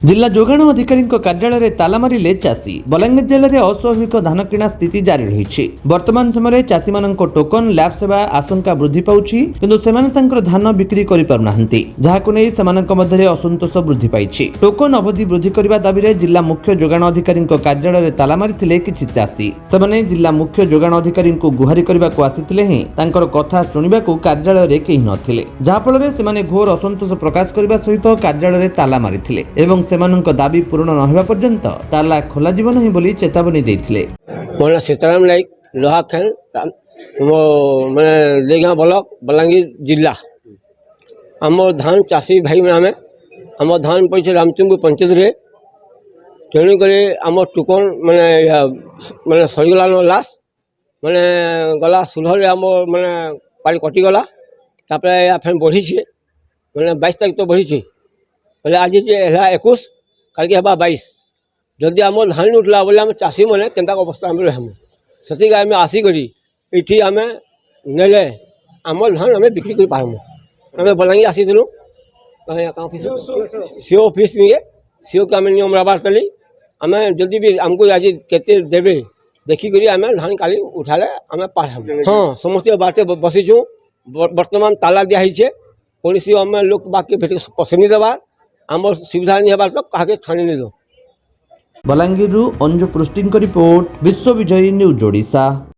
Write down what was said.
जिला जोगाण अधिकारी कार्यालय ताला मारे चाषी बलांगीर जिले में अस्वाभाविक धान किणा स्थिति जारी रही। वर्तमान समय चाषी मान टोकन लैब सेवा आशंका वृद्धि पाउछि, किंतु सेमाने तांकर धान बिक्री करि पारुनाहांती, जाहाकु नै सेमानक मध्यरे असंतोष वृद्धि पाइछि। टोकन अवधि वृद्धि करबा दाबी रे जिला मुख्य जोगाण अधिकारी कार्यालय ताला मारिथिले किछि चाषी। सेमाने जिला मुख्य जोगाण अधिकारी गुहारी करबाकू आसिथिले हें तांकर कथा शुणिबाकू कार्यालय रे केहि नथिले, जाहा फଳରେ सेमाने घोर असंतोष प्रकाश करबा सहित कार्यालय रे ताला मारिथिले एवं सेमानक दाबी पूर्ण न होबा पर्यंत ताला खोला जीवन ही बोली चेतावनी देथिले। मोना सीताराम नाइक लोहा खान माने लेगा ब्लॉक बलांगीर जिला आम धान चाषी भाई मैंने आम धान पड़े रामचंद्र पंचायत रे तेणुक आम टोकन माने माने सरीगलान लास्ट माने गला सुलह आम माने पारी कटिगला फिर बढ़ी माने 22 तारीख तो बढ़ी बोले आज 21 कल के 22 जदि आम धान उठला बोले आम चाषी मैंने केन्ता अवस्था आम रहमु से आम आसिक ये आम नेले आम धान आम बिक्री कर पारमु। आम बलांगी आसीलु सीओ ऑफिस निए सीओ को आम नियम रबार तली आम जदि भी आमको आज केते देबे देखिक आम धान काली उठाले आम पार हाँ समस्त बाटे बसीचु। वर्तमान ताला दिखाई कौन आम लोक बाकी पसंद देवार आम सुविधा नहीं होबार तो कहा छाणी नहीं दो। बलांगीर अंजु पृष्टि रिपोर्ट विश्व विजयी न्यूज ओडिशा।